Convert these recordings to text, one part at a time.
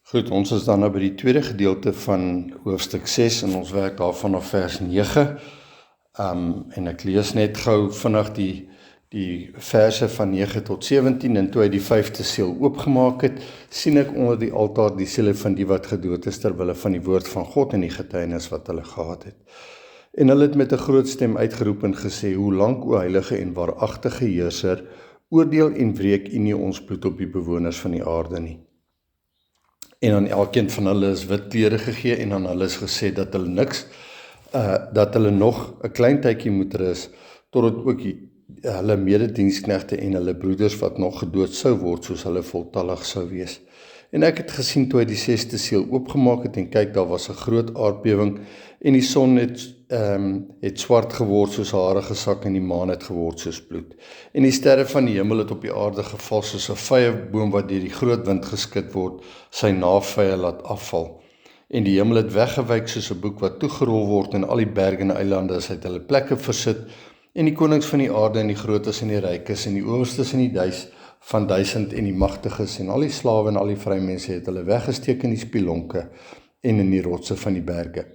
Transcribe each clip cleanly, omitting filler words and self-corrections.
Goed, ons is dan nou by die tweede gedeelte van hoofstuk 6 en ons werk daar vanaf vers 9. En ek lees net gou vinnig die verse van 9 tot 17 en toe hy die 5de seël oopgemaak het, sien ek onder die altaar die siele van die wat gedood is ter wille van die woord van God en die getuienis wat hulle gehad het. En hulle het met 'n groot stem uitgeroep en gesê: "Hoe lank, o heilige en waaragtige heerser, oordeel en wreek U nie ons bloed op die bewoners van die aarde nie." En aan elkeen van hulle is wit klere gegee en aan hulle is gesê dat hulle nog 'n klein tydjie moet rus, totdat ook hulle medediensknegte en hulle broeders wat nog gedood sou word, soos hulle voltallig sou wees. En ek het gesien toe hy die 6de seël oopgemaak het en kyk, daar was 'n groot aardbewing en die son het swart geword soos 'n harige sak en die maan het geword soos bloed. En die sterre van die hemel het op die aarde geval soos 'n vyeboom wat deur die groot wind geskud word, sy navye laat afval. En die hemel het weggewyk soos 'n boek wat toegerol word en al die berge en eilande is uit hulle plekke versit en die konings van die aarde en die grootes en die rykes en die owerstes en die van 1000 en die magtiges en al die slawe en al die vrymense het hulle weggesteek in die spilonke en in die rotse van die berge.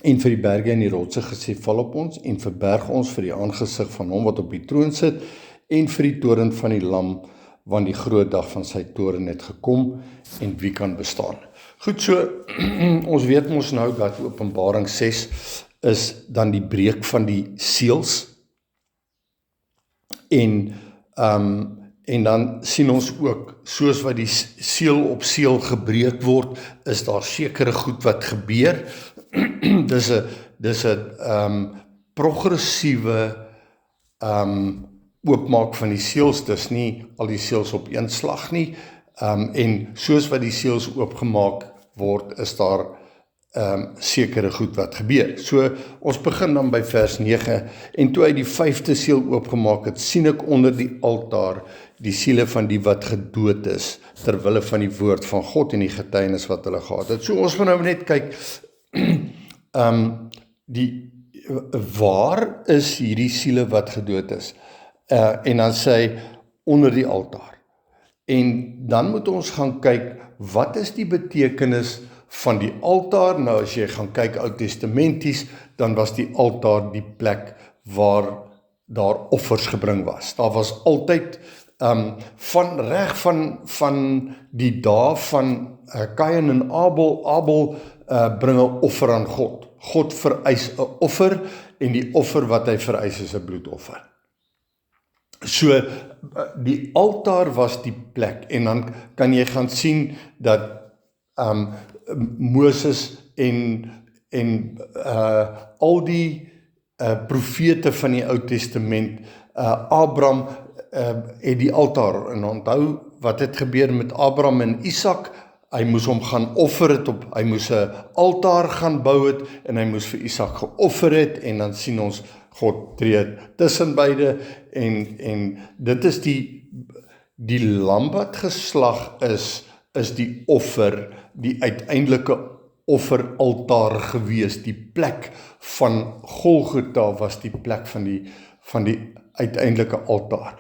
En vir die berge en die rotse gesê: "Val op ons en verberg ons vir die aangesig van hom wat op die troon sit en vir die toorn van die lam, want die groot dag van sy toorn het gekom en wie kan bestaan." Goed, so ons weet mos nou dat Openbaring 6 is dan die breek van die seels en dan sien ons ook, soos wat die seël op seël gebreek word, is daar sekere goed wat gebeur. Dis 'n progressiewe oopmaak van die seëls, dis nie al die seëls op een slag nie, en soos wat die seëls oopgemaak word, is daar sekere goed wat gebeur. So, ons begin dan by vers 9, en toe hy die 5de seël oopgemaak het, sien ek onder die altaar die siele van die wat gedood is, ter wille van die woord van God en die getuienis wat hulle gehad het. So, ons gaan nou net kyk, waar is hierdie siele wat gedood is? En dan sê hy, onder die altaar. En dan moet ons gaan kyk, wat is die betekenis van die altaar? Nou as jy gaan kyk Oud-testamenties, dan was die altaar die plek waar daar offers gebring was. Daar was altyd van die dae van Kain en Abel bring 'n offer aan God. God vereis 'n offer en die offer wat hy vereis is 'n bloedoffer. So, die altaar was die plek en dan kan jy gaan sien dat Moses en al die profete van die Ou Testament, Abraham het die altaar, en onthou wat het gebeur met Abraham en Isak, hy moes hom gaan offer het hy moes 'n altaar gaan bou het en hy moes vir Isak geoffer het, en dan sien ons God tree tussen beide en dit is die lam wat geslag is die offer, die uiteindelike offeraltaar gewees. Die plek van Golgotha was die plek van die uiteindelike altaar.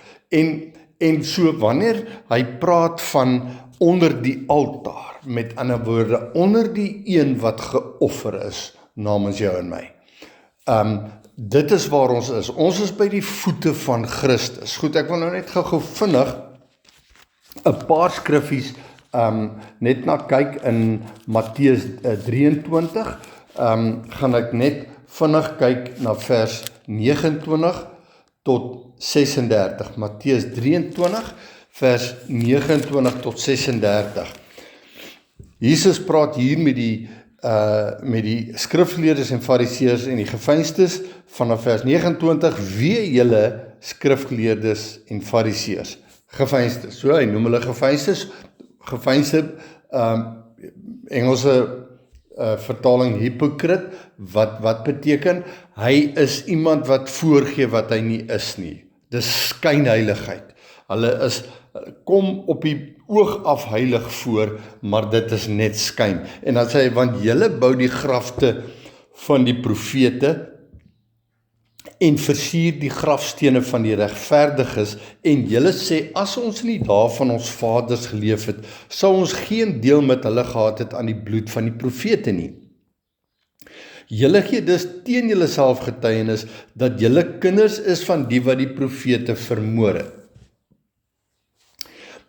En so wanneer hy praat van onder die altaar, met ander woorde, onder die een wat geoffer is namens jou en my. Dit is waar ons is. Ons is by die voete van Christus. Goed, ek wil nou net gou vinnig 'n paar skriffies net na kyk in Matteus 23. Gaan ek net vinnig kyk na vers 29 tot 36. Matteus 23 vers 29 tot 36. Jesus praat hier met die skrifgeleerdes en fariseërs en die geveinstes vanaf vers 29, wee julle skrifgeleerdes en fariseërs. Geveinstes, so hy noem hulle geveinstes, Engelse vertaling hypocrite, wat beteken, hy is iemand wat voorgee wat hy nie is nie. Dis skynheiligheid. Hulle kom op die oog af heilig voor, maar dit is net skyn. En dan sê hy, want julle bou die grafte van die profete en versier die grafstene van die regverdiges, en julle sê, as ons in die dae van ons vaders geleef het, sou ons geen deel met hulle gehad het aan die bloed van die profete nie. Julle gee dus teen julle self getuienis, dat julle kinders is van die wat die profete vermoor het.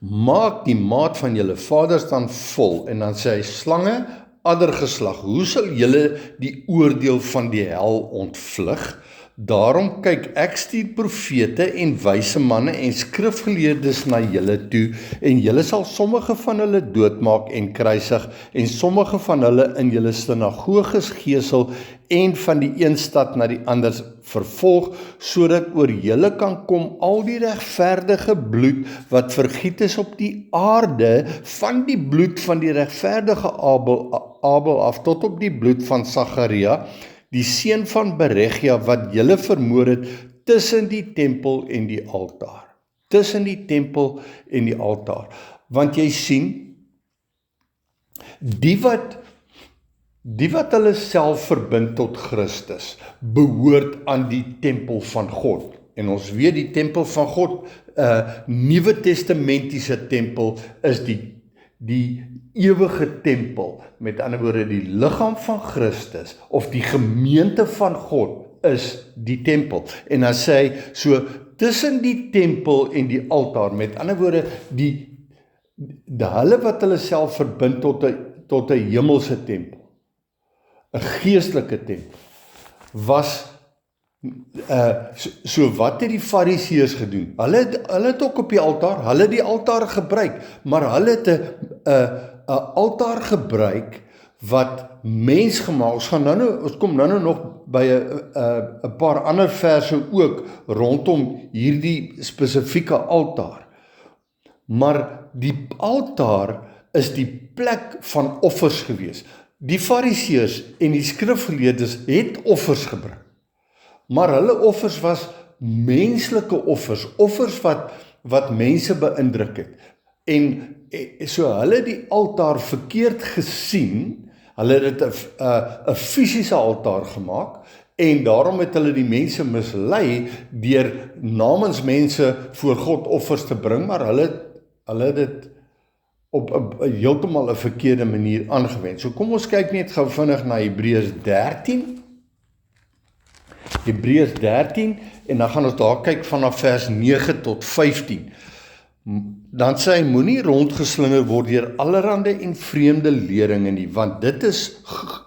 Maak die maat van julle vaders dan vol, en dan sê hy, slange, addergeslag, hoe sal julle die oordeel van die hel ontvlug? Daarom kyk, ek stuur profete en wyse manne en skrifgeleerdes na julle toe, en julle sal sommige van hulle doodmaak en kruisig, en sommige van hulle in julle sinagoges gesel, en van die een stad na die ander vervolg, sodat oor julle kan kom al die regverdige bloed wat vergiet is op die aarde, van die bloed van die regverdige Abel af tot op die bloed van Sagaria, die seun van Beregia, wat julle vermoor het tussen die tempel en die altaar. Tussen die tempel en die altaar. Want jy sien, die wat hulle self verbind tot Christus, behoort aan die tempel van God. En ons weet die tempel van God, Nuwe Testamentiese tempel, is die ewige tempel, met ander woorde die liggaam van Christus, of die gemeente van God, is die tempel. En dan sê hy, so tussen die tempel en die altaar, met ander woorde, hulle wat hulle self verbind tot 'n hemelse tempel, 'n geestelike tempel, was so wat het die Fariseërs gedoen? Hulle het ook op die altaar, hulle het die altaar gebruik, maar hulle het 'n altaar gebruik wat mensgemaak. Ons kom nou nog by 'n paar ander verse ook rondom hierdie spesifieke altaar. Maar die altaar is die plek van offers gewees. Die Fariseërs en die skrifgeleerdes het offers gebring. Maar hulle offers was menslike offers, offers wat mense beïndruk het. En so hulle die altaar verkeerd gesien, hulle het 'n fisiese altaar gemaak, en daarom het hulle die mense mislei deur namens mense voor God offers te bring, maar hulle het dit op 'n heeltemal 'n verkeerde manier aangewend. So kom ons kyk net gou vinnig na Hebreërs 13. Hebreërs 13, en dan gaan ons daar kyk vanaf vers 9 tot 15. Dan sê hy, moenie rondgeslinger word deur allerhande en vreemde leringe nie, want dit is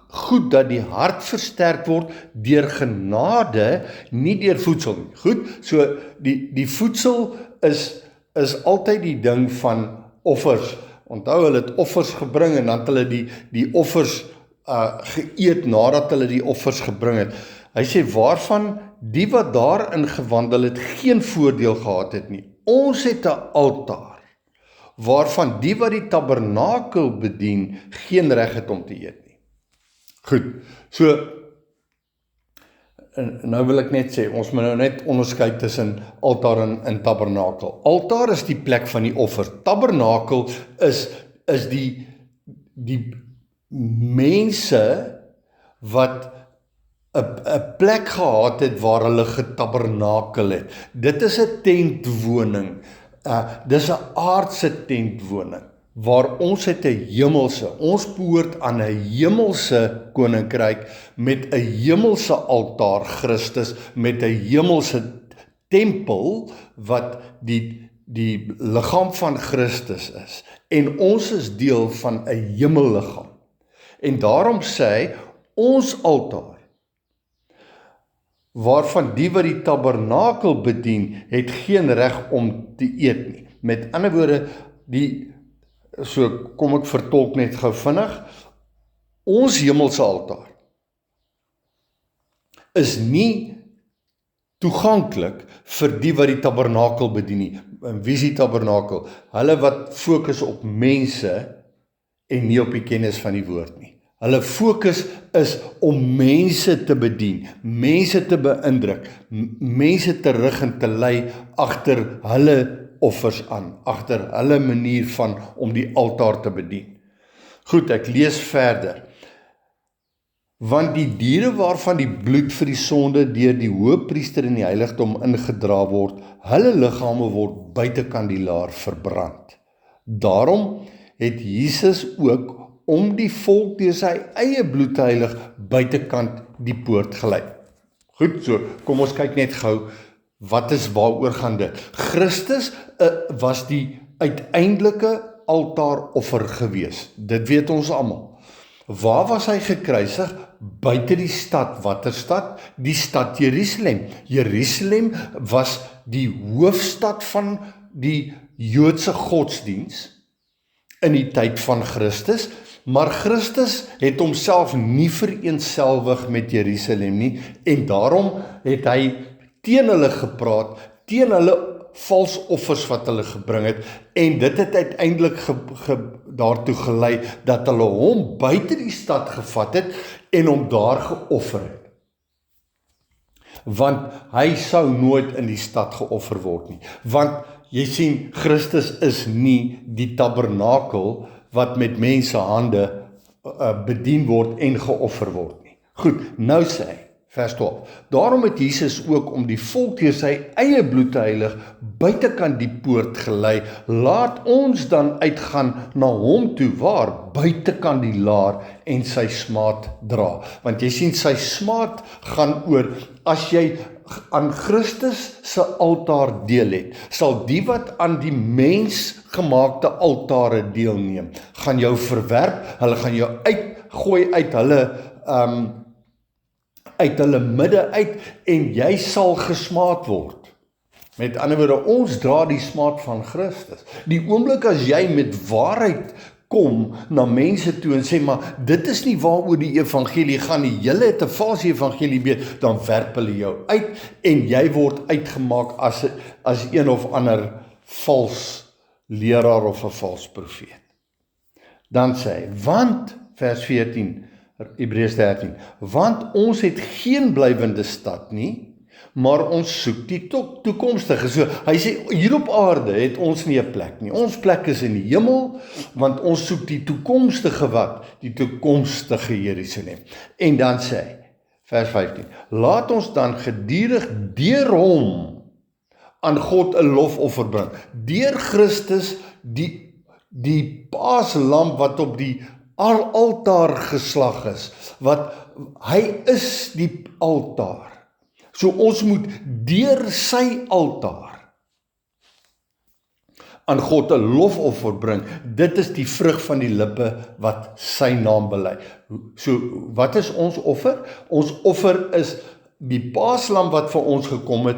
goed dat die hart versterk word deur genade, nie deur voedsel nie. Goed, so die voedsel is altyd die ding van offers. Onthou, hulle het offers gebring, en dan het hulle die offers geëet nadat hulle die offers gebring het. Hy sê, waarvan die wat daarin gewandel het, geen voordeel gehad het nie. Ons het 'n altaar, waarvan die wat die tabernakel bedien, geen reg het om te eet nie. Goed, so, nou wil ek net sê, ons moet nou net onderskei tussen altaar en tabernakel. Altaar is die plek van die offer. Tabernakel is die mense wat 'n plek gehad het waar hulle getabernakel het. Dit is 'n tentwoning. Dis 'n aardse tentwoning, waar ons het 'n hemelse, ons behoort aan 'n hemelse koninkryk, met 'n hemelse altaar, Christus, met 'n hemelse tempel, wat die liggaam van Christus is. En ons is deel van 'n hemelliggaam. En daarom sê hy, ons altaar, waarvan die wat die tabernakel bedien, het geen reg om te eet nie. Met ander woorde, so kom ek vertolk net gou vinnig, ons hemelse altaar is nie toeganklik vir die wat die tabernakel bedien nie. Wie is die tabernakel? Hulle wat fokus op mense en nie op die kennis van die woord nie. Hulle fokus is om mense te bedien, mense te beïndruk, mense te rig en te lei agter hulle offers aan, agter hulle manier van om die altaar te bedien. Goed, ek lees verder. Want die diere waarvan die bloed vir die sonde deur die hoëpriester in die heiligdom ingedra word, hulle liggame word buitekant die laar verbrand. Daarom het Jesus ook om die volk deur sy eie bloed te heilig buitekant die poort gelei. Goed, so kom ons kyk net gou, wat is waaroor gaan dit? Christus was die uiteindelike altaaroffer gewees. Dit weet ons almal. Waar was hy gekruisig? Buite die stad. Watter stad? Die stad Jerusalem. Jerusalem was die hoofstad van die Joodse godsdiens in die tyd van Christus, maar Christus het homself nie vereenselwig met Jerusalem nie, en daarom het hy teen hulle gepraat, teen hulle vals offers wat hulle gebring het, en dit het uiteindelik daartoe gelei dat hulle hom buite die stad gevat het en hom daar geoffer het. Want hy sou nooit in die stad geoffer word nie. Want jy sien, Christus is nie die tabernakel wat met mense hande bedien word en geoffer word nie. Goed, nou sê hy, vers 12, daarom het Jesus ook om die volk deur sy eie bloed te heilig buitekant die poort gelei, laat ons dan uitgaan na hom toe, waar buitekant die laar, en sy smaad dra. Want jy sien, sy smaad gaan oor, as jy aan Christus se altaar deel het, sal die wat aan die mensgemaakte altare deelneem, gaan jou verwerp, hulle gaan jou uitgooi uit hulle midde uit, en jy sal gesmaad word. Met ander woorde, ons dra die smaad van Christus. Die oomblik as jy met waarheid kom na mense toe en sê, maar dit is nie waaroor die evangelie gaan nie, julle het 'n valse evangelie weet, dan werp hulle jou uit, en jy word uitgemaak as een of ander vals leraar of 'n vals profeet. Dan sê hy, want, vers 14, Hebreërs 13, want ons het geen blywende stad nie, maar ons soek die toekomstige. So, hy sê, hier op aarde het ons nie 'n plek nie. Ons plek is in die hemel, want ons soek die toekomstige wat? Die toekomstige Jerusalem. En dan sê hy, vers 15, laat ons dan gedurig deur hom aan God 'n lofoffer bring. Deur Christus, die paaslam wat op die altaar geslag is, wat hy is die altaar. So ons moet deur sy altaar aan God 'n lofoffer bring. Dit is die vrug van die lippe wat sy naam bely. So wat is ons offer? Ons offer is die paaslam wat vir ons gekom het,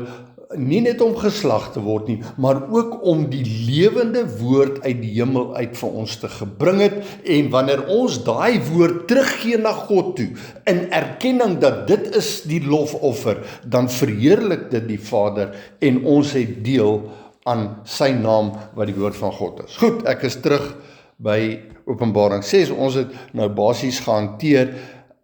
nie net om geslag te word nie, maar ook om die lewende woord uit die hemel uit vir ons te gebring het, en wanneer ons daai woord teruggee na God toe, in erkenning dat dit is die lofoffer, dan verheerlik dit die Vader, en ons het deel aan sy naam wat die woord van God is. Goed, ek is terug by Openbaring 6, ons het nou basies gehanteer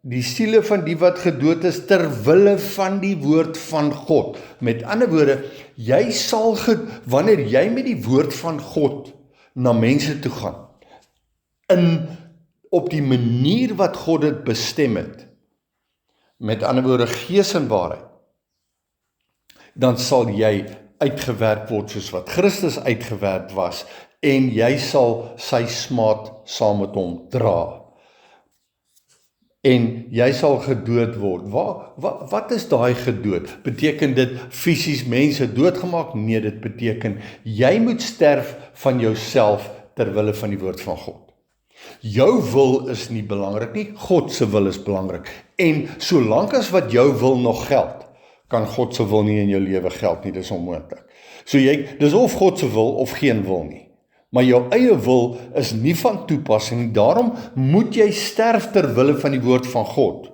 die siele van die wat gedood is ter wille van die woord van God. Met ander woorde, jy sal wanneer jy met die woord van God na mense toe gaan, op die manier wat God dit bestem het, met ander woorde gees en waarheid, dan sal jy uitgewerk word soos wat Christus uitgewerk was, en jy sal sy smaad saam met hom dra. En jy sal gedood word. Wat is daai gedood? Beteken dit fisies mense doodgemaak? Nee, dit beteken jy moet sterf van jouself ter wille van die woord van God. Jou wil is nie belangrik nie, God se wil is belangrik. En solank as wat jou wil nog geld, kan God se wil nie in jou lewe geld nie, dis onmoontlik. So dis of God se wil of geen wil nie. Maar jou eie wil is nie van toepassing, daarom moet jy sterf ter wille van die woord van God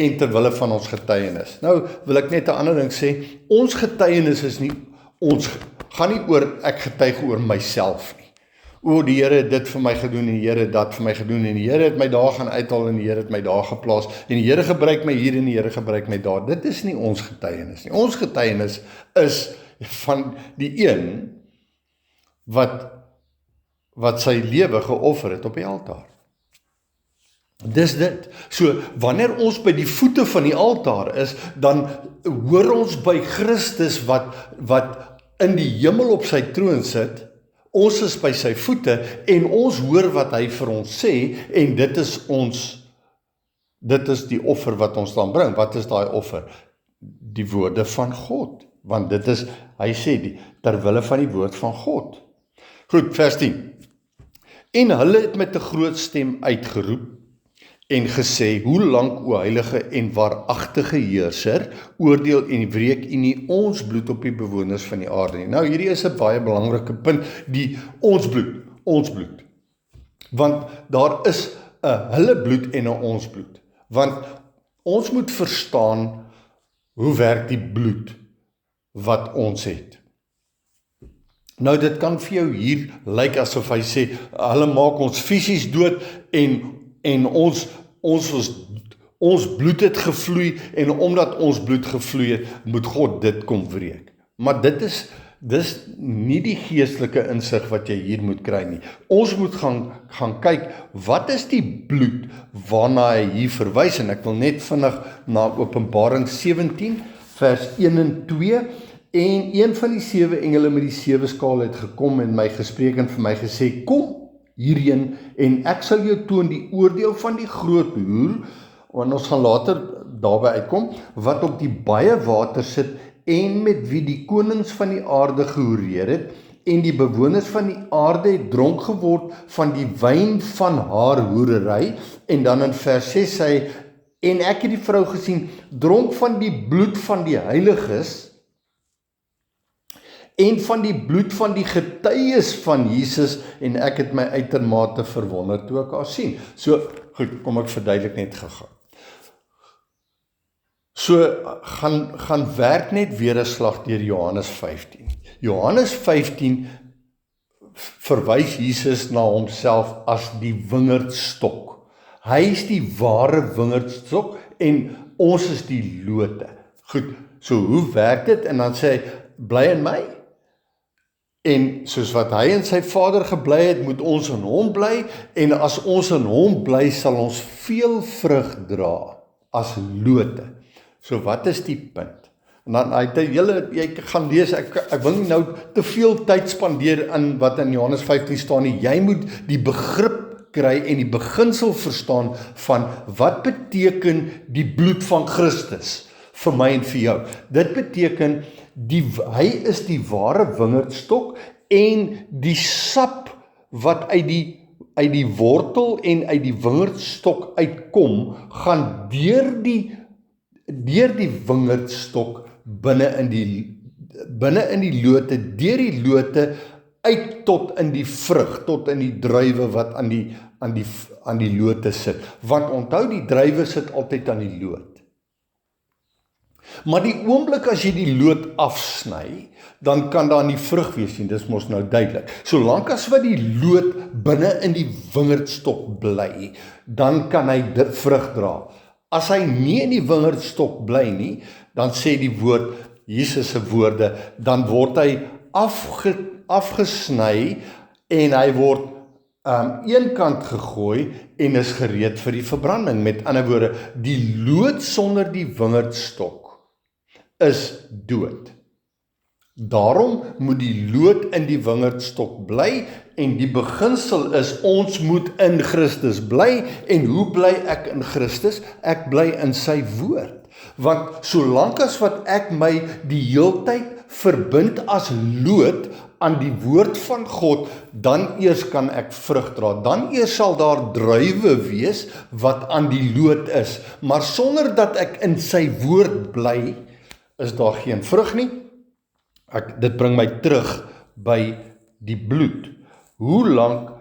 en ter wille van ons getuienis. Nou wil ek net 'n ander ding sê, ons getuienis is nie, ons gaan nie oor ek getuig oor myself nie. O, die Here het dit vir my gedoen en die Here het dat vir my gedoen en die Here het my daar gaan uithaal en die Here het my daar geplaas en die Here gebruik my hier en die Here gebruik my daar. Dit is nie ons getuienis nie. Ons getuienis is van die een wat sy lewe geoffer het op die altaar. Dis dit. So, wanneer ons by die voete van die altaar is, dan hoor ons by Christus wat in die hemel op sy troon sit. Ons is by sy voete en ons hoor wat hy vir ons sê en dit is die offer wat ons dan bring. Wat is daai offer? Die woorde van God. Want dit is, hy sê, terwille van die woord van God. Goed, vers 10. En hulle het met 'n groot stem uitgeroep en gesê, hoe lank, o heilige en waaragtige heerser, oordeel en wreek u nie ons bloed op die bewoners van die aarde nie. Nou, hierdie is 'n baie belangrike punt, die ons bloed. Want daar is 'n hulle bloed en 'n ons bloed. Want ons moet verstaan, hoe werk die bloed wat ons het. Nou, dit kan vir jou hier lyk asof hy sê, hulle maak ons fisies dood en ons bloed het gevloei en omdat ons bloed gevloei het, moet God dit kom wreek. Maar dis nie die geestelike insig wat jy hier moet kry nie. Ons moet gaan kyk, wat is die bloed waarna hy hier verwys, en ek wil net vinnig na Openbaring 17, vers 1 en 2, en een van die 7 engele met die 7 skaal het gekom en my gespreek en vir my gesê, kom hierheen en ek sal jou toon die oordeel van die groot hoer, en ons gaan later daarby uitkom, wat op die baie water sit en met wie die konings van die aarde gehoereer het, en die bewoners van die aarde het dronk geword van die wyn van haar hoerery, en dan in vers 6 sê hy, en ek het die vrou gesien, dronk van die bloed van die heiliges, en van die bloed van die getuies van Jesus, en ek het my uitermate verwonder toe ek haar sien. So, goed, kom ek verduidelik net gegaan. So, gaan werk net weer 'n slag deur Johannes 15. Johannes 15 verwys Jesus na homself as die wingerdstok. Hy is die ware wingerdstok en ons is die lote. Goed, so hoe werk dit? En dan sê hy, bly in my, en soos wat hy in sy Vader gebly het, moet ons in hom bly, en as ons in hom bly, sal ons veel vrug dra, as lote. So wat is die punt? En dan jy gaan lees, ek wil nie nou te veel tyd spandeer aan wat in Johannes 15 staan nie, jy moet die begrip kry en die beginsel verstaan van wat beteken die bloed van Christus vir my en vir jou. Dit beteken, hy is die ware wingerdstok en die sap wat uit die wortel en uit die wingerdstok uitkom, gaan deur die wingerdstok binne in die lote, deur die lote uit tot in die vrug, tot in die druiwe wat aan die lote sit. Want onthou, die druiwe sit altyd aan die loot. Maar die oomblik as jy die loot afsny, dan kan daar nie vrug wees nie, dis mos nou duidelik. Solank as wat die loot binne in die wingerdstok bly, dan kan hy vrug dra. As hy nie in die wingerdstok bly nie, dan sê die woord, Jesus se woorde, dan word hy afgesny en hy word een kant gegooi en is gereed vir die verbranding. Met ander woorde, die loot sonder die wingerdstok is dood. Daarom moet die loot in die wingerdstok bly en die beginsel is ons moet in Christus bly. En hoe bly ek in Christus? Ek bly in sy woord. Want solank as wat ek my die heeltyd verbind as loot aan die woord van God, dan eers kan ek vrug dra. Dan eers sal daar druiwe wees wat aan die loot is. Maar sonder dat ek in sy woord bly, is daar geen vrug nie. Dit bring my terug by die bloed. Hoe lank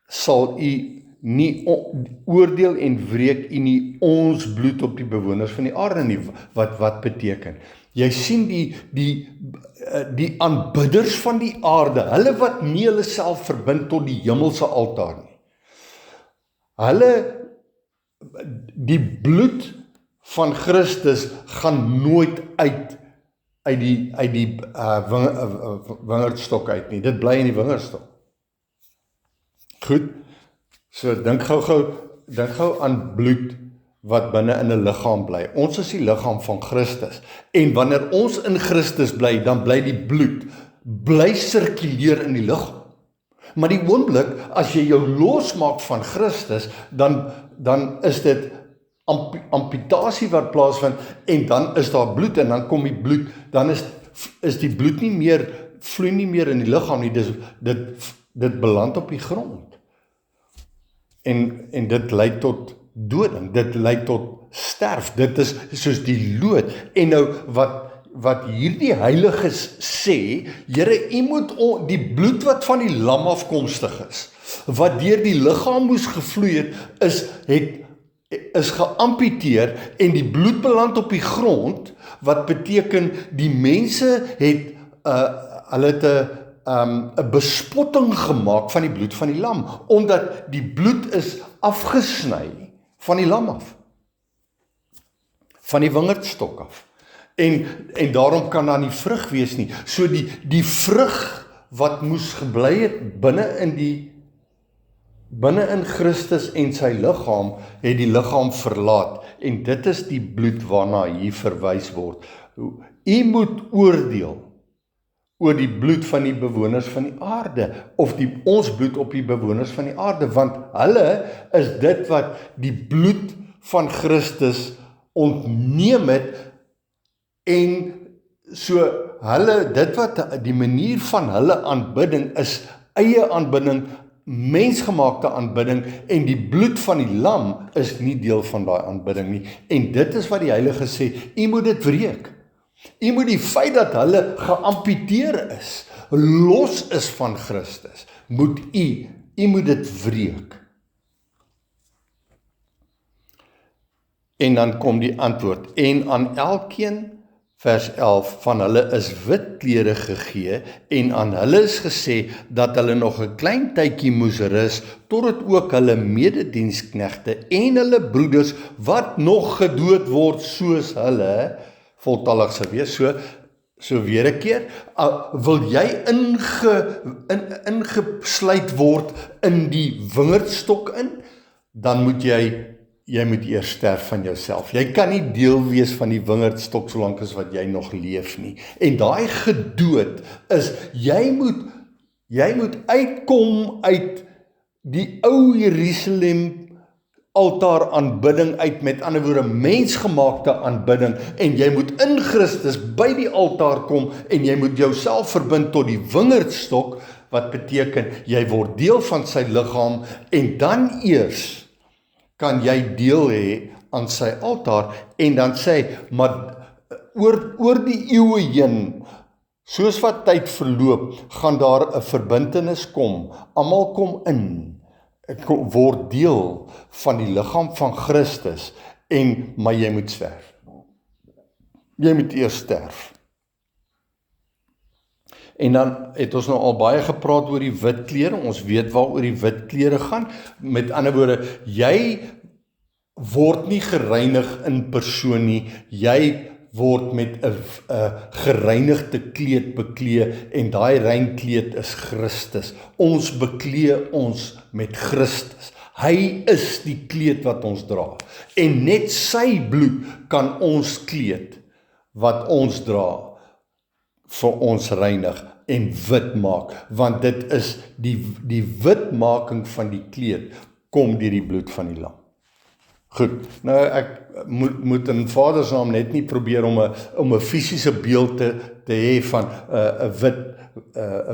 sal u nie oordeel en wreek u nie ons bloed op die bewoners van die aarde nie? Wat beteken? Jy sien die aanbidders van die aarde, hulle wat nie hulle self verbind tot die hemelse altaar nie. Die bloed van Christus gaan nooit uit die wingerdstok uit nie. Dit bly in die wingerdstok. Goed, so dink gou, dink gou aan bloed wat binne in 'n liggaam bly. Ons is die liggaam van Christus. En wanneer ons in Christus bly, dan bly die bloed bly sirkuleer in die liggaam. Maar die oomblik as jy jou losmaak van Christus, dan is dit amputasie wat plaasvind en dan is daar bloed en dan kom die bloed, dan is die bloed nie meer, vloei nie meer in die liggaam nie, dit beland op die grond. En dit lei tot doding, dit lei tot sterf, dit is soos die lood. En nou wat hierdie heiliges sê, Here, u moet die bloed wat van die lam afkomstig is, wat deur die liggaam moes gevloei het, is geamputeer en die bloed beland op die grond, wat beteken die mense het hulle het 'n bespotting gemaak van die bloed van die lam, omdat die bloed is afgesny van die lam af, van die wingerdstok af. En daarom kan daar nie vrug wees nie. So die vrug wat moes gebly het binne in Christus en sy liggaam, het die liggaam verlaat. En dit is die bloed waarna hier verwys word. U moet oordeel oor die bloed van die bewoners van die aarde, of ons bloed op die bewoners van die aarde, want hulle is dit wat die bloed van Christus ontneem het, en so hulle, dit wat die manier van hulle aanbidding is, eie aanbidding, mensgemaakte aanbidding, en die bloed van die lam is nie deel van daai aanbidding nie, en dit is wat die Heilige sê, u moet dit wreek. U moet die feit dat hulle geamputeer is, los is van Christus, moet u moet dit wreek. En dan kom die antwoord, en aan elkeen, vers 11, van hulle is wit klere gegee, en aan hulle is gesê, dat hulle nog 'n klein tydjie moes rus, totdat ook hulle medediensknegte, en hulle broeders, wat nog gedood word, soos hulle, voltallig sou wees. So weer 'n keer, wil jy ingesluit word in die wingerdstok in, dan moet jy moet eers sterf van jouself. Jy kan nie deel wees van die wingerdstok solank as wat jy nog leef nie. En daai gedood is, jy moet uitkom uit die ou Jerusalem altaar aanbidding uit, met ander woorde mensgemaakte aanbidding, en jy moet in Christus by die altaar kom, en jy moet jouself verbind tot die wingerdstok, wat beteken, jy word deel van sy liggaam, en dan eers kan jy deel hê aan sy altaar, en dan sê, maar oor die eeue heen, soos wat tyd verloop, gaan daar 'n verbintenis kom, almal kom in, word deel van die liggaam van Christus, maar jy moet sterf. Jy moet eers sterf. En dan het ons nou al baie gepraat oor die wit klere, ons weet waaroor die wit klere gaan, met ander woorde, jy word nie gereinig in persoon nie, jy word met 'n gereinigde kleed beklee, en daai rein kleed is Christus. Ons beklee ons met Christus. Hy is die kleed wat ons dra, en net sy bloed kan ons kleed wat ons dra vir ons reinig en wit maak, want dit is die witmaking van die kleed kom deur die bloed van die lam. Goed, nou ek moet in Vader se naam net nie probeer om 'n fisiese beeld te hê van 'n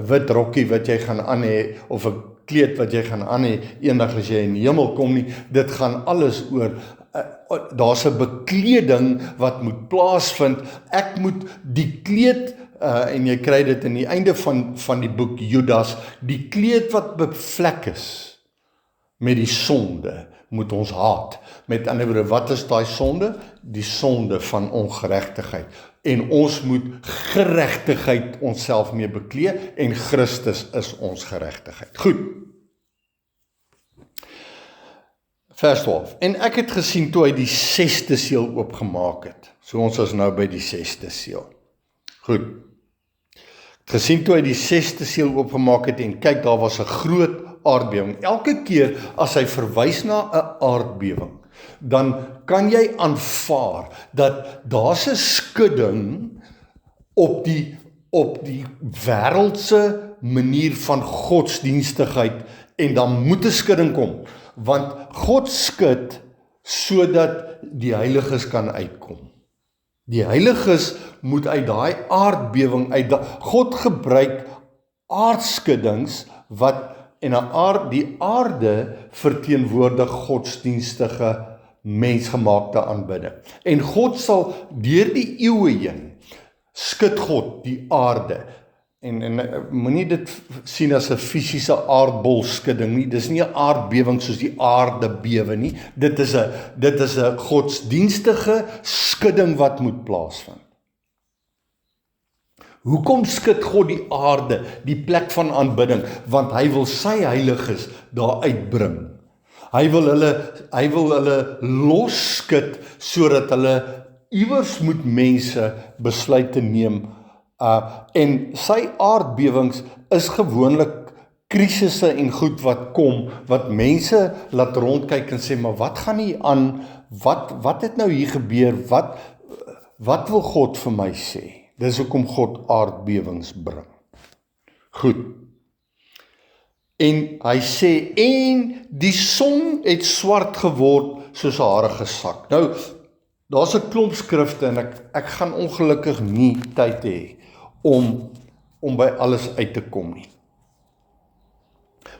wit rokkie wat jy gaan aan hê, of 'n kleed wat jy gaan aan hê eendag as jy in die hemel kom nie. Dit gaan alles oor, daar's 'n bekleding wat moet plaasvind. Ek moet die kleed, en jy kry dit in die einde van die boek Judas, die kleed wat bevlek is met die sonde, moet ons haat. Met ander woorde, wat is daai sonde? Die sonde van ongeregtigheid. En ons moet geregtigheid onsself mee beklee, en Christus is ons geregtigheid. Goed. Vers 12. En ek het gesien toe hy die 6de seël oopgemaak het. So ons is nou by die 6de seël. Goed. Gesien toe hy die 6de seël oopgemaak het, en kyk, daar was 'n groot aardbewing. Elke keer as hy verwys na 'n aardbewing, dan kan jy aanvaar dat daar's 'n skudding op die wêreldse manier van godsdienstigheid en dan moet 'n skudding kom, want God skud sodat die heiliges kan uitkom. Die heiliges moet uit daai aardbewing God gebruik aardskuddings die aarde verteenwoordig godsdienstige mensgemaakte aanbidding. En God sal deur die eeue heen skud God die aarde. En moenie dit sien as 'n fisiese aardbolskudding nie. Dis nie 'n aardbewing soos die aarde bewe nie. Dit is 'n godsdienstige skudding wat moet plaasvind. Hoekom skud God die aarde, die plek van aanbidding? Want hy wil sy heiliges daar uitbring. Hy wil hulle losskud sodat hulle iewers moet mense besluite neem. En sy aardbewings is gewoonlik krisisse en goed wat kom, wat mense laat rondkyk en sê, maar wat gaan hier aan? Wat het nou hier gebeur? Wat wil God vir my sê? Dis hoekom God aardbewings bring. Goed. En hy sê, en die son het swart geword soos 'n harige sak. Nou, daar's 'n klomp skrifte en ek gaan ongelukkig nie tyd hê om by alles uit te kom nie.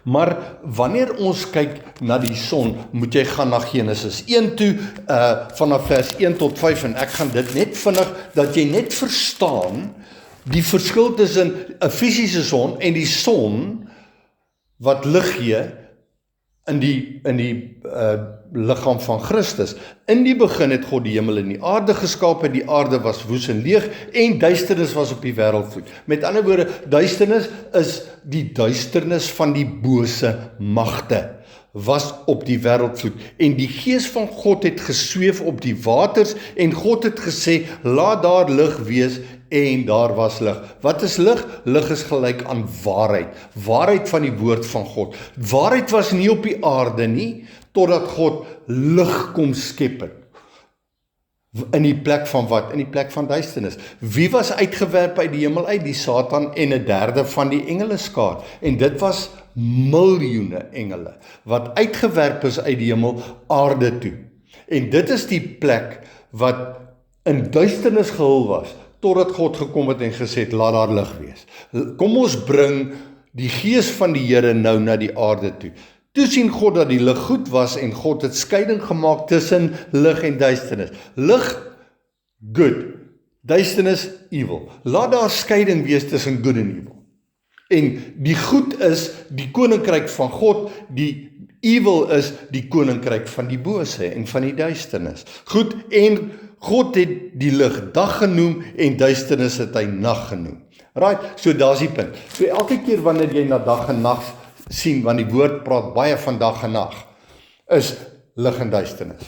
Maar wanneer ons kyk na die son, moet jy gaan na Genesis 1 toe, vanaf vers 1 tot 5, en ek gaan dit net vinnig, dat jy net verstaan, die verskil tussen 'n fisiese son en die son, wat lig gee, in die liggaam van Christus. In die begin het God die hemel en die aarde geskape, die aarde was woes en leeg, en duisternis was op die wêreldvloed. Met ander woorde, duisternis is die duisternis van die bose magte, was op die wêreldvloed. En die gees van God het gesweef op die waters, en God het gesê, laat daar lig wees, en daar was lig. Wat is lig? Lig is gelyk aan waarheid. Waarheid van die woord van God. Waarheid was nie op die aarde nie, totdat God lig kom skep het. In die plek van wat? In die plek van duisternis. Wie was uitgewerp uit die hemel uit? Die Satan en 1/3 van die engeleskaar. En dit was miljoene engele, wat uitgewerp is uit die hemel aarde toe. En dit is die plek wat in duisternis gehul was, totdat God gekom het en gesê het, laat daar lig wees. Kom ons bring die gees van die Here nou na die aarde toe. Toe sien God dat die lig goed was en God het skeiding gemaak tussen lig en duisternis. Lig, good. Duisternis, evil. Laat daar skeiding wees tussen good en evil. En die goed is die koninkryk van God, die evil is die koninkryk van die bose en van die duisternis. Goed, en God het die lig dag genoem en duisternis het hy nag genoem. Right, so daar's die punt. So elke keer wanneer jy na dag en nag sien, want die woord praat baie van dag en nag, is lig en duisternis.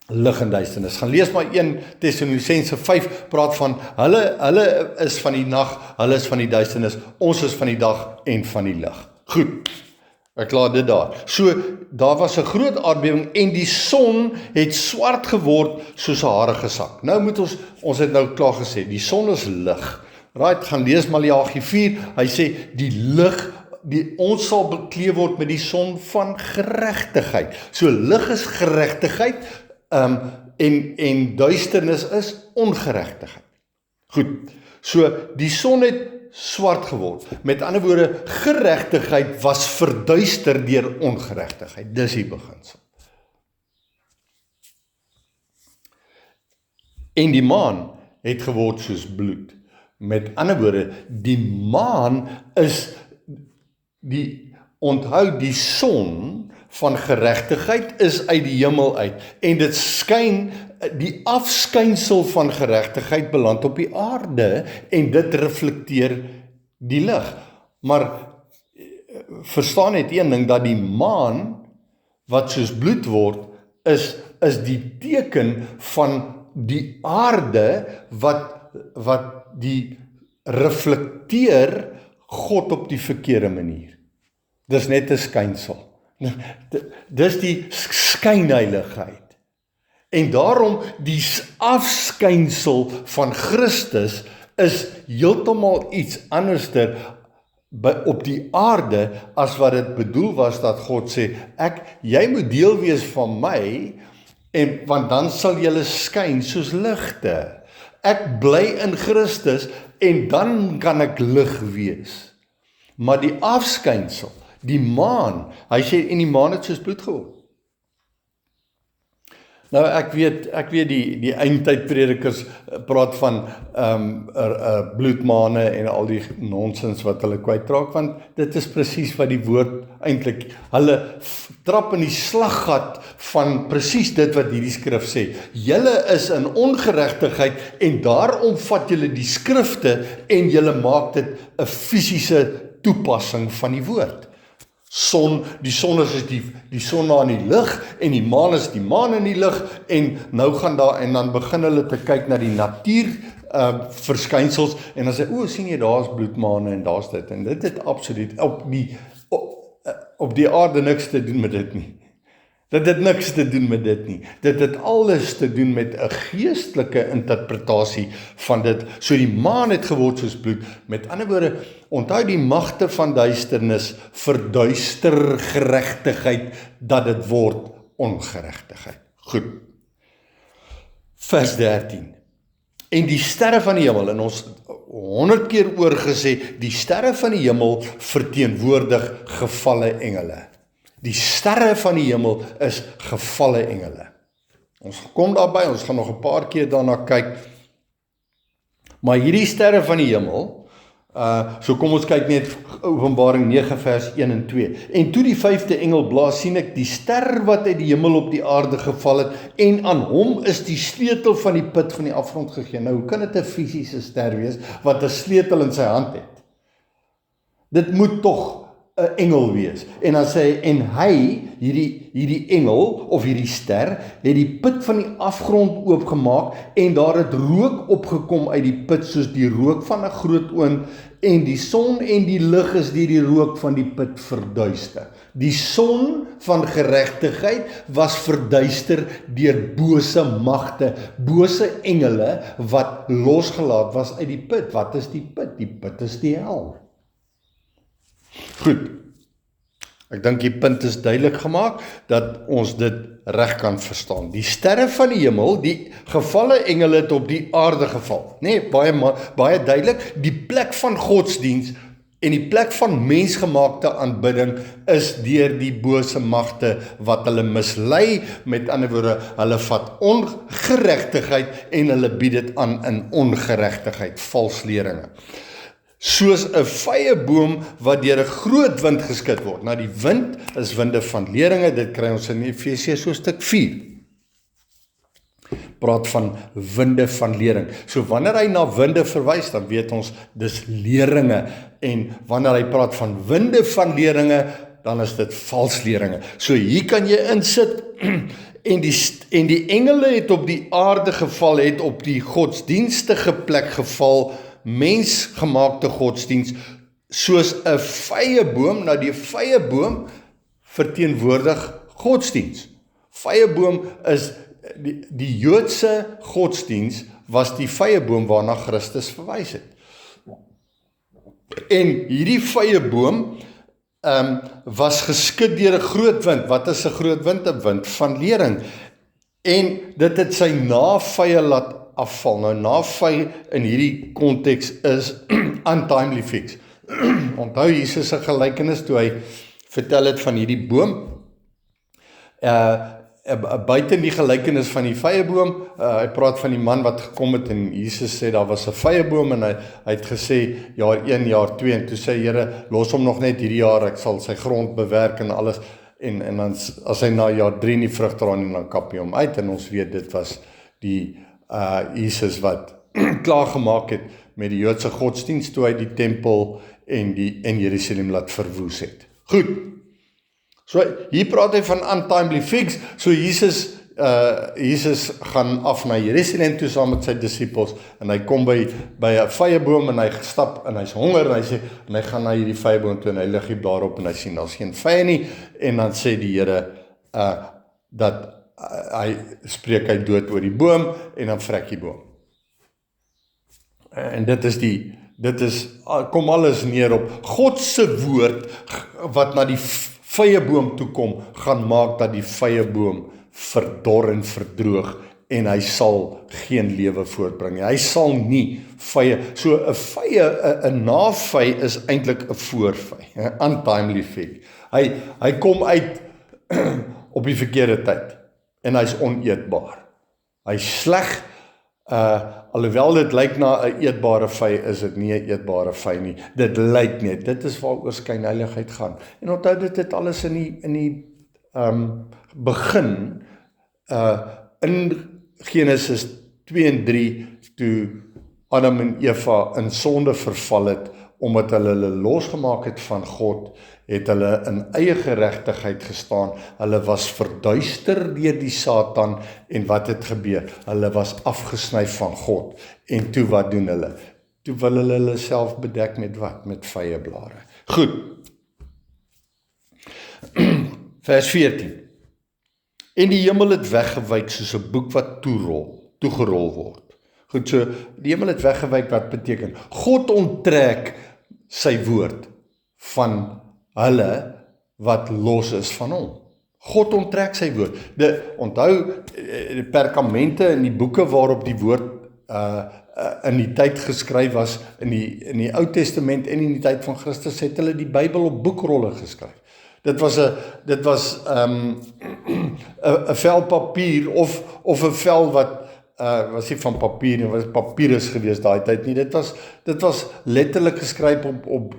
Lig en duisternis. Gaan lees maar 1 Tessalonisense 5 praat van hulle is van die nag, hulle is van die duisternis, ons is van die dag en van die lig. Goed. Ek laat dit daar. So, daar was 'n groot aardbewing en die son het swart geword soos 'n harige sak. Nou moet ons het nou klaar gesê, die son is lig. Right, gaan lees Maleagi 4, hy sê, die lig, ons sal bekleed word met die son van geregtigheid. So, lig is geregtigheid, en duisternis is ongeregtigheid. Goed, so, die son het swart geword. Met ander woorde, geregtigheid was verduister deur ongeregtigheid. Dis die beginsel. En die maan het geword soos bloed. Met ander woorde, die maan is onthou die son van geregtigheid is uit die hemel uit. En dit skyn, die afskynsel van geregtigheid beland op die aarde en dit reflekteer die lig. Maar verstaan net een ding, dat die maan wat soos bloed word is die teken van die aarde wat die reflekteer God op die verkeerde manier. Dis net 'n skynsel. Dis die skynheiligheid. En daarom die afskynsel van Christus is heeltemal iets anderster op die aarde as wat dit bedoel was dat God sê, jy moet deel wees van my, want dan sal julle skyn soos ligte. Ek bly in Christus en dan kan ek lig wees. Maar die afskynsel, die maan, hy sê en die maan het soos bloed geword. Nou ek weet die eindtydpredikers praat van bloedmane en al die nonsens wat hulle kwytraak, want dit is presies wat die woord eintlik, hulle trap in die slaggat van presies dit wat hierdie skrif sê. Julle is in ongeregtigheid en daarom vat julle die skrifte en julle maak dit 'n fisiese toepassing van die woord. Die son is die son aan die lig en die maan is die maan in die lig en nou gaan daar en dan begin hulle te kyk na die natuur verskynsels en dan sê, sien jy daar is bloedmane en daar's dit en dit het absoluut op die aarde niks te doen met dit nie. Dit het niks te doen met dit nie. Dit het alles te doen met 'n geestelike interpretasie van dit. So die maan het geword soos bloed. Met ander woorde, onthou die magte van duisternis verduister geregtigheid dat dit word ongeregtigheid. Goed. Vers 13. En die sterre van die hemel, en ons 100 keer oor gesê, die sterre van die hemel verteenwoordig gevalle engele. Die sterre van die hemel is gevalle engele. Ons kom daarby, ons gaan nog 'n paar keer daarna kyk. Maar hierdie sterre van die hemel, so kom ons kyk net Openbaring 9 vers 1 en 2. En toe die 5de engel blaas, sien ek die ster wat uit die hemel op die aarde geval het, en aan hom is die sleutel van die put van die afgrond gegee. Nou, hoe kan dit 'n fisiese ster wees wat 'n sleutel in sy hand het? Dit moet tog 'n engel wees. En dan sê hy, en hy, hierdie engel, of hierdie ster, het die put van die afgrond oopgemaak, en daar het rook opgekom uit die put, soos die rook van 'n groot oond, en die son en die lig is deur die rook van die put verduister. Die son van geregtigheid was verduister deur bose magte, bose engele, wat losgelaat was uit die put. Wat is die put? Die put is die hel. Goed, ek dink die punt is duidelik gemaak, dat ons dit reg kan verstaan. Die sterre van die hemel, die gevalle engele het op die aarde geval. Nee, baie duidelik, die plek van godsdiens en die plek van mensgemaakte aanbidding is deur die bose magte wat hulle mislei, met ander woorde, hulle vat ongeregtigheid en hulle bied dit aan in ongeregtigheid, valsleringe. Soos 'n vye boom wat deur 'n groot wind geskud word. Nou die wind is winde van leringe, dit kry ons in Efesiërs hoofstuk 4. Praat van winde van lering. So wanneer hy na winde verwys, dan weet ons dis leringe, en wanneer hy praat van winde van leringe, dan is dit valsleringe. So hier kan jy insit, en die engele het op die aarde geval, het op die godsdienstige plek geval, mensgemaakte godsdiens, soos 'n vye boom. Nou die vye boom verteenwoordig godsdiens. Vye boom is die Joodse godsdiens was die vye boom waarna Christus verwys het. En hierdie vye boom was geskud deur 'n groot wind. Wat is 'n groot wind? 'n Wind van lering. En dit het sy navye laat afval. Nou navy in hierdie konteks is untimely figs. Onthou Jesus se gelykenis toe hy vertel het van hierdie boom. Buiten die gelykenis van die vyeboom, hy praat van die man wat gekom het en Jesus sê daar was 'n vyeboom en hy het gesê jaar 1, jaar 2 en toe sê Here, los hom nog net hierdie jaar, ek sal sy grond bewerk en alles, en dan as hy na jaar 3 nie vrug dra nie, dan kap hy hom uit, en ons weet dit was die Jesus wat klaar gemaak het met die Joodse godsdiens toe hy die tempel en Jerusalem laat verwoes het. Goed. So hier praat hy van untimely figs. So Jesus Jesus gaan af na Jerusalem toe saam met sy disippels en hy kom by 'n vyeboom en hy stap en hy's honger en hy gaan na hierdie vyeboom toe en hy lig die blare op en hy sien daar's geen vye nie en dan sê die Here dat hy spreek hy dood oor die boom en dan vrek die boom. En dit is kom alles neer op God se woord wat na die vyeboom toe kom, gaan maak dat die vyeboom verdor en verdroog en hy sal geen lewe voortbring. Hy sal nie vye, so 'n vye, 'n navy is eintlik 'n voorvy, 'n untimely fig. Hy kom uit op die verkeerde tyd en hy's oneetbaar. Hy's sleg, alhoewel dit lyk na 'n eetbare vy, is dit nie 'n eetbare vy nie. Dit lyk net, dit is waaroor skynheiligheid gaan. En onthou dit het alles in die begin, in Genesis 2 en 3, toe Adam en Eva in sonde verval het, omdat hulle losgemaak het van God, het hulle in eie geregtigheid gestaan, hulle was verduister deur die Satan, en wat het gebeur? Hulle was afgesny van God, en toe wat doen hulle? Toe wil hulle self bedek met wat? Met vye blare. Goed. Vers 14. En die hemel het weggewyk soos 'n boek wat toegerol word. Goed, so die hemel het weggewyk, wat beteken? God onttrek sy woord van hulle wat los is van hom. God onttrek sy woord. Onthou, die perkamente in die boeke waarop die woord in die tyd geskryf was, in die Ou Testament en in die tyd van Christus, het hulle die Bybel op boekrolle geskryf. Dit was 'n vel papier of 'n vel wat was nie van papier nie, was papierus gewees daai tyd nie. Dit was letterlik geskryf op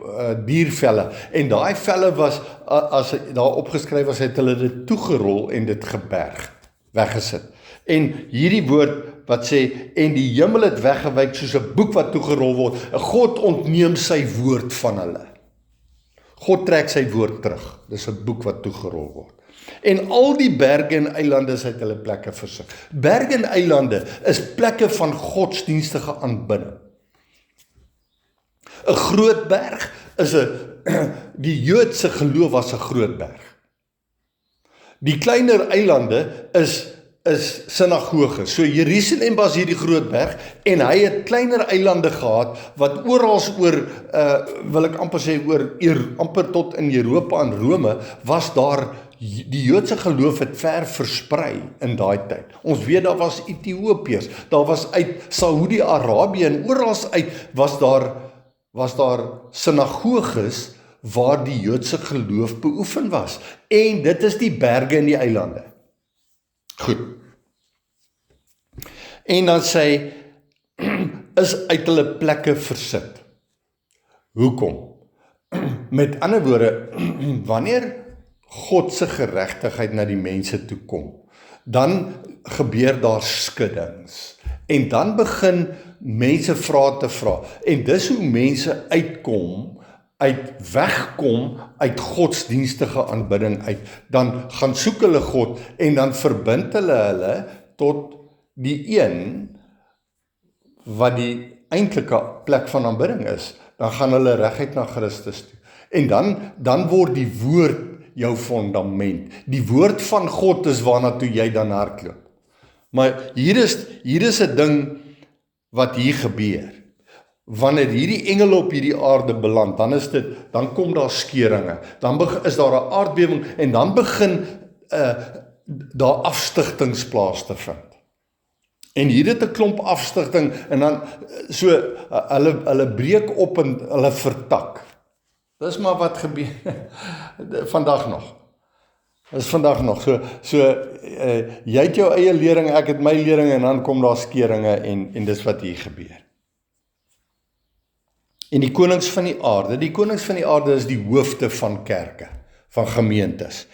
diervelle. En daai velle was, as daar opgeskryf was, het hulle dit toegerol en dit geberg, weggesit. En hierdie woord wat sê, en die hemel het weggewyk soos 'n boek wat toegerol word. God ontneem sy woord van hulle. God trek sy woord terug. Dis 'n boek wat toegerol word. En al die berge en eilande is uit hulle plekke versit. Berge en eilande is plekke van godsdienstige aanbidding. 'n Groot berg is die Joodse geloof was 'n groot berg. Die kleiner eilande is sinagoges. So Jerusalem was hierdie groot berg en hy het kleiner eilande gehad wat oral oor, wil ek amper sê, amper tot in Europa en Rome, was daar, die Joodse geloof het ver versprei in daai tyd. Ons weet daar was Ethiopiërs, daar was uit Saudi-Arabië en oral uit was daar sinagoges waar die Joodse geloof beoefen was. En dit is die berge en die eilande. Goed. En dan sê, is uit hulle plekke versit. Hoekom? Met ander woorde, wanneer God se geregtigheid na die mense toe kom, dan gebeur daar skuddings. En dan begin mense vrae te vra. En dis hoe mense wegkom uit godsdienstige aanbidding uit. Dan gaan soek hulle God en dan verbind hulle tot die een wat die eintlike plek van aanbidding is. Dan gaan hulle reguit na Christus toe. En dan word die woord jou fondament. Die woord van God is waarna toe jy dan hardloop. Maar hier is 'n ding wat hier gebeur. Wanneer hierdie engele op hierdie aarde beland, dan kom daar skeuringe. Dan is daar 'n aardbewing en dan begin daar afstigtings plaas te vind. En hier het 'n klomp afstigting en dan so hulle breek op en hulle vertak. Dis maar wat gebeur vandag nog. Dis vandag nog. So jy het jou eie lering, ek het my lering en dan kom daar skeuringe en dis wat hier gebeur. En die konings van die aarde is die hoofde van kerke, van gemeentes.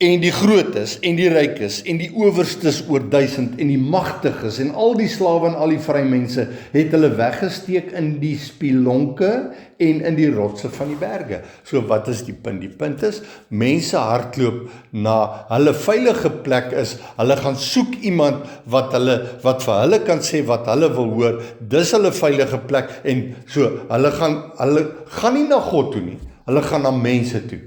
en die grootes, en die rykes, en die owerstes oor 1000, en die magtiges, en al die slawe en al die vrymense, het hulle weggesteek in die spilonke en in die rotse van die berge. So wat is die punt? Die punt is, mense hardloop na hulle veilige plek is, hulle gaan soek iemand wat vir hulle kan sê wat hulle wil hoor, dis hulle veilige plek, en so, hulle gaan nie na God toe nie, hulle gaan na mense toe.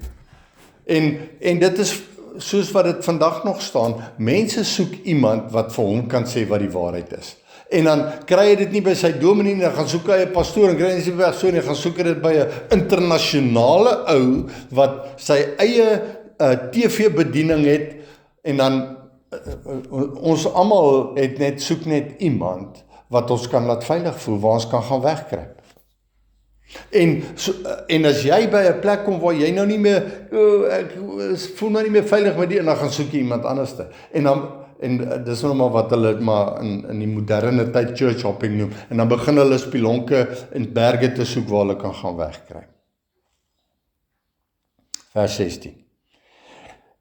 En dit is soos wat dit vandag nog staan, mense soek iemand wat vir hom kan sê wat die waarheid is. En dan kry hy dit nie by sy dominee nie, dan gaan soek hy 'n pastoor, en kry hy nie by so nie, gaan soek hy dit by 'n internasionale ou, wat sy eie TV-bediening het, en dan, ons almal soek net iemand, wat ons kan laat veilig voel, waar ons kan gaan wegkruip. En as jy by 'n plek kom waar jy nou nie meer, ek voel nou nie meer veilig met die, en dan gaan soek jy iemand anderste. En dis nou maar wat hulle maar in die moderne tyd church hopping noem. En dan begin hulle spilonke in berge te soek waar hulle kan gaan wegkry. Vers 16.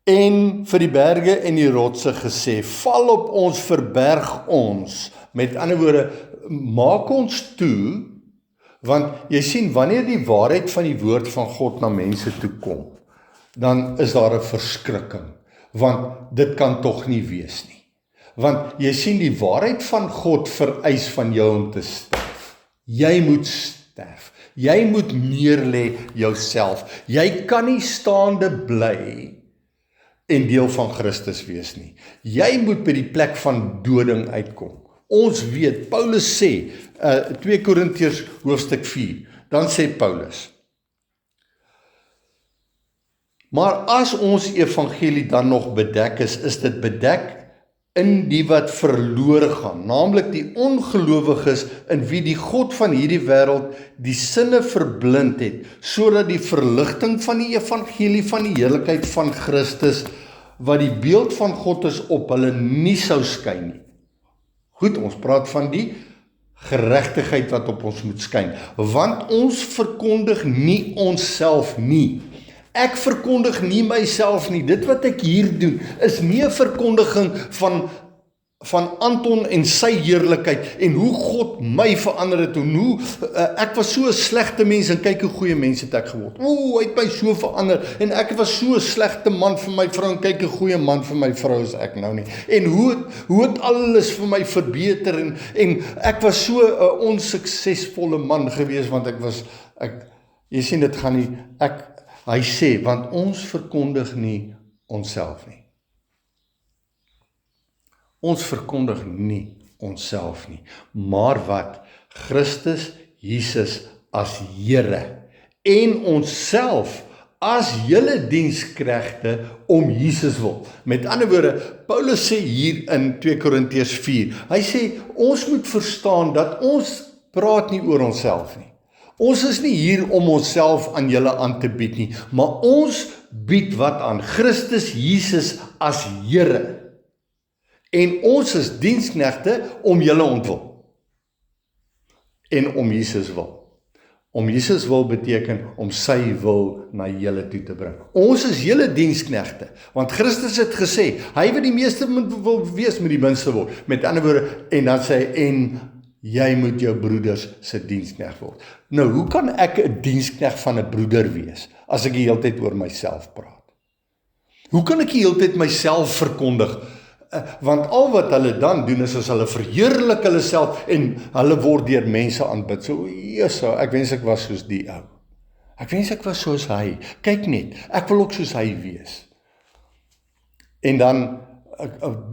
En vir die berge en die rotse gesê, val op ons, verberg ons. Met ander woorde, maak ons toe, want jy sien, wanneer die waarheid van die woord van God na mense toe kom, dan is daar 'n verskrikking, want dit kan tog nie wees nie. Want jy sien, die waarheid van God vereis van jou om te sterf. Jy moet sterf. Jy moet neerlê jouself. Jy kan nie staande bly en deel van Christus wees nie. Jy moet by die plek van doding uitkom. Ons weet, Paulus sê, 2 Korintiërs hoofstuk 4, dan sê Paulus, maar as ons evangelie dan nog bedek is dit bedek in die wat verlore gaan, naamlik die ongelowiges in wie die God van hierdie wêreld die sinne verblind het, sodat die verligting van die evangelie van die heerlikheid van Christus, wat die beeld van God is, op hulle nie sou skyn nie. Goed, ons praat van die geregtigheid wat op ons moet skyn, want ons verkondig nie onsself nie. Ek verkondig nie myself nie. Dit wat ek hier doen, is nie 'n verkondiging van Anton en sy heerlikheid, en hoe God my verander het, en hoe, ek was so 'n slegte mens, en kyk hoe goeie mens het ek geword. Hy het my so verander, en ek was so 'n slegte man vir my vrou, en kyk hoe goeie man vir my vrou is ek nou nie. En hoe het alles vir my verbeter, en ek was so 'n onsuksesvolle man gewees, want jy sien, dit gaan nie, hy sê, want ons verkondig nie onsself nie. Ons verkondig nie onsself nie, maar wat? Christus Jesus as Here, en onsself as julle diensknegte om Jesus wil. Met ander woorde, Paulus sê hier in 2 Korintiërs 4, hy sê, ons moet verstaan dat ons praat nie oor onsself nie. Ons is nie hier om onsself aan julle aan te bied nie, maar ons bied wat aan? Christus Jesus as Here. En ons is diensknegte om julle ontwil. En om Jesus wil. Om Jesus wil beteken om sy wil na julle toe te bring. Ons is julle diensknegte, want Christus het gesê, hy wat die meeste wil wees, moet die minste word. Met ander woorde, en dan sê hy, en jy moet jou broeders se diensknegt word. Nou, hoe kan ek 'n diensknegt van 'n broeder wees, as ek die hele tyd oor myself praat? Hoe kan ek die hele tyd myself verkondig? Want al wat hulle dan doen, is as hulle verheerlik hulle self, en hulle word deur mense aanbid. So, Jesus, ek wens ek was soos die ou. Ek wens ek was soos hy. Kyk net, ek wil ook soos hy wees. En dan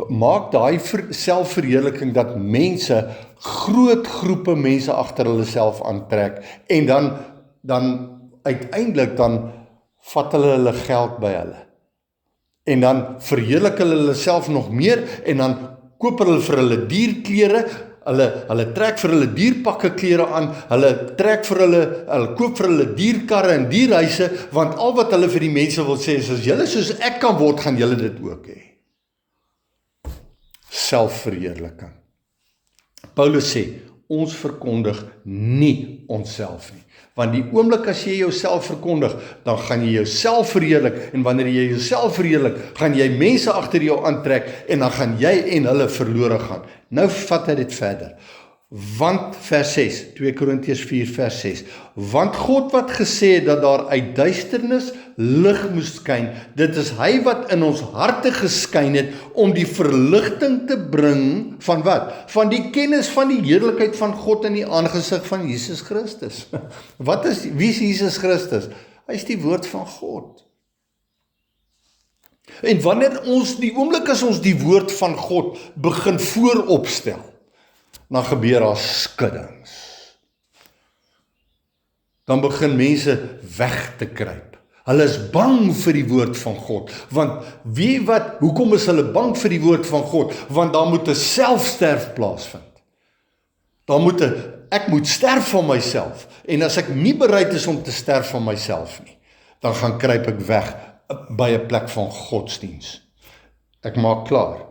maak daai selfverheerliking dat mense, groot groepe mense agter hulle self aantrek, en dan uiteindelik dan vat hulle geld by hulle. En dan verheerlik hulle self nog meer, en dan koop hulle vir hulle dierklere, hulle trek vir hulle dierpakke klere aan, hulle koop vir hulle dierkarre en dierhuise, want al wat hulle vir die mense wil sê is, as julle soos ek kan word, gaan julle dit ook hê. Selfverheerliking. Paulus sê, ons verkondig nie onsself nie. Want die oomblik as jy jouself verkondig, dan gaan jy jouself verheerlik, en wanneer jy jouself verheerlik, gaan jy mense agter jou aantrek, en dan gaan jy en hulle verlore gaan. Nou vat hy dit verder. Want, vers 6, 2 Korintiërs 4 vers 6, want God wat gesê het dat daar uit duisternis lig moes skyn, dit is hy wat in ons harte geskyn het, om die verligting te bring, van wat? Van die kennis van die heerlikheid van God in die aangesig van Jesus Christus. Wie is Jesus Christus? Hy is die woord van God. En wanneer die oomblik as ons die woord van God begin vooropstel, dan gebeur daar skuddings. Dan begin mense weg te kruip. Hulle is bang vir die woord van God, want hoekom is hulle bang vir die woord van God? Want daar moet 'n selfsterf plaasvind. Ek moet sterf van myself, en as ek nie bereid is om te sterf van myself nie, dan gaan kruip ek weg by 'n plek van godsdiens. Ek maak klaar.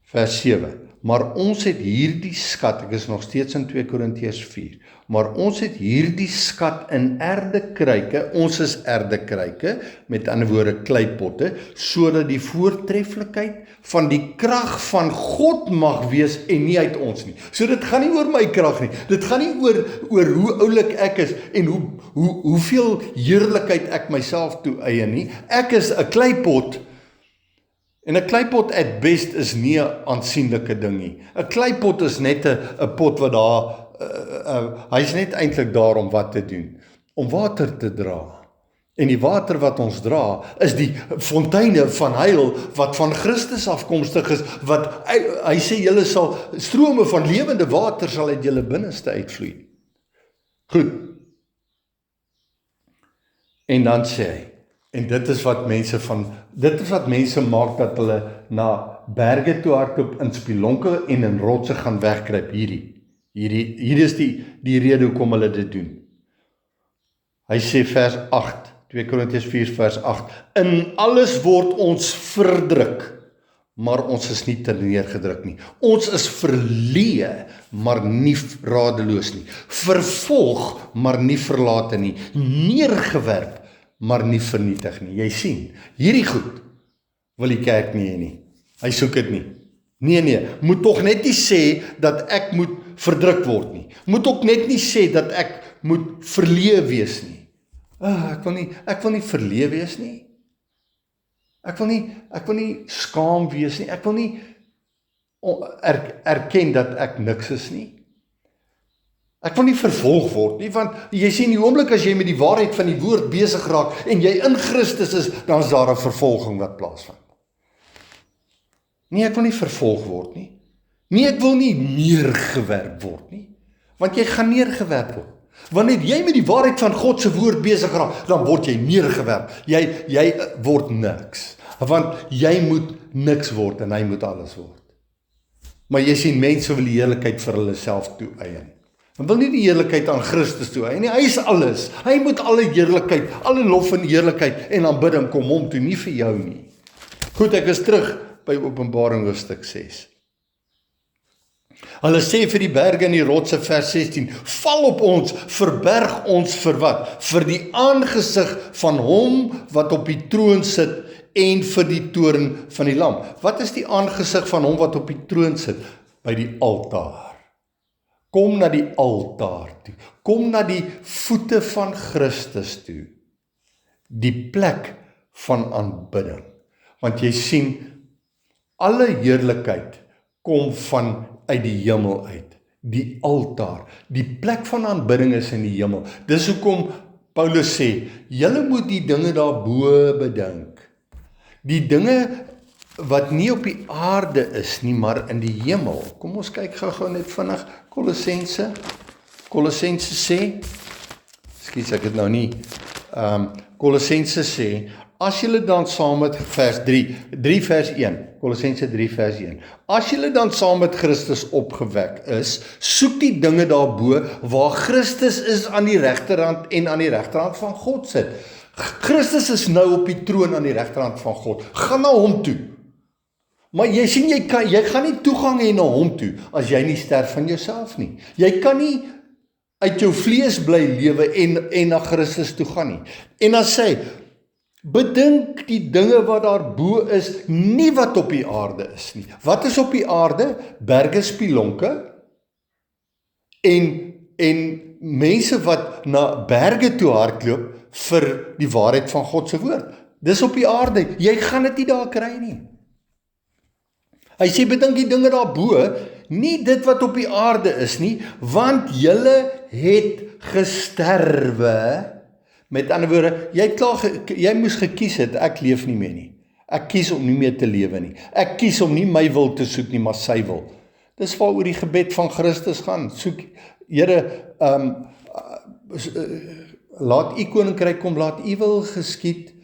Vers 7. Maar ons het hierdie skat, ek is nog steeds in 2 Korintiërs 4, maar ons het hierdie skat in erdekruike, ons is erdekruike, met ander woorde kleipotte, sodat die voortreffelikheid van die krag van God mag wees en nie uit ons nie. So dit gaan nie oor my krag nie, dit gaan nie oor hoe oulik ek is en hoeveel heerlikheid ek myself toe eie nie. Ek is 'n kleipot. En 'n kleipot at best is nie 'n aansienlike ding nie. 'n Kleipot is net 'n pot wat daar, hy's net eintlik daar om wat te doen? Om water te dra. En die water wat ons dra, is die fonteine van heil, wat van Christus afkomstig is, wat hy sê, julle sal, strome van lewende water sal uit julle binneste uitvloei. Goed. En dan sê hy, en dit is wat mense maak, dat hulle na berge toe hardloop, in spilonke en in rotse gaan wegkruip. Hier is die rede hoekom hulle dit doen. Hy sê vers 8, 2 Korintiërs 4 vers 8, in alles word ons verdruk, maar ons is nie terneergedruk nie. Ons is verleë, maar nie radeloos nie. Vervolg, maar nie verlate nie. Neergewerp, maar nie vernietig nie. Jy sien, hierdie goed wil die kerk nie hê nie. Hy soek dit nie. Nee, moet tog net nie sê dat ek moet verdruk word nie. Moet ook net nie sê dat ek moet verleë wees nie. Ek wil nie verleë wees nie. Ek wil nie skaam wees nie. Ek wil nie erken dat ek niks is nie. Ek wil nie vervolg word nie, want jy sien die oomblik as jy met die waarheid van die woord besig raak en jy in Christus is, dan is daar 'n vervolging wat plaasvind. Nee, ek wil nie vervolg word nie. Nee, ek wil nie neergewerp word nie, want jy gaan neergewerp word. Wanneer jy met die waarheid van God se woord besig raak, dan word jy neergewerp. Jy word niks, want jy moet niks word en hy moet alles word. Maar jy sien, mense wil die heerlikheid vir hulle self toe-eien. Hy wil nie die heerlikheid aan Christus toe eien nie. Hy is alles. Hy moet alle heerlikheid, alle lof en heerlikheid en aanbidding kom hom toe, nie vir jou nie. Goed, ek is terug by Openbaring hoofstuk 6. Hulle sê vir die berge en die rotse, vers 16, val op ons, verberg ons vir wat? Vir die aangesig van hom wat op die troon sit en vir die toorn van die lam. Wat is die aangesig van hom wat op die troon sit? By die altaar. Kom na die altaar toe. Kom na die voete van Christus toe. Die plek van aanbidding. Want jy sien, alle heerlikheid kom uit die hemel uit. Die altaar, die plek van aanbidding is in die hemel. Dis hoekom Paulus sê, julle moet die dinge daarbo bedink. Die dinge wat nie op die aarde is nie, maar in die hemel. Kom ons kyk gou net vinnig, Kolossense sê, ekskuus ek het nou nie, Kolossense sê, as julle dan saam met vers 3 vers 1, Kolossense 3 vers 1, as julle dan saam met Christus opgewek is, soek die dinge daarbo, waar Christus is aan die regterhand en aan die regterhand van God sit. Christus is nou op die troon aan die regterhand van God. Gaan na hom toe. Maar jy sien, jy gaan nie toegang hê na hom toe, as jy nie sterf van jouself nie. Jy kan nie uit jou vlees bly lewe en na Christus toe gaan nie. En dan sê hy, bedink die dinge wat daar bo is, nie wat op die aarde is nie. Wat is op die aarde? Berge, spilonke, en mense wat na berge toe hardloop vir die waarheid van God se woord. Dis op die aarde, jy gaan dit nie daar kry nie. Hy sê, bedink die dinge daarbo, nie dit wat op die aarde is nie, want julle het gesterwe. Met ander woorde, jy moes gekies het, ek leef nie meer nie. Ek kies om nie meer te lewe nie. Ek kies om nie my wil te soek nie, maar sy wil. Dis waaroor die gebed van Christus gaan. Soek, Here, laat u koninkryk kom, laat u wil geskied,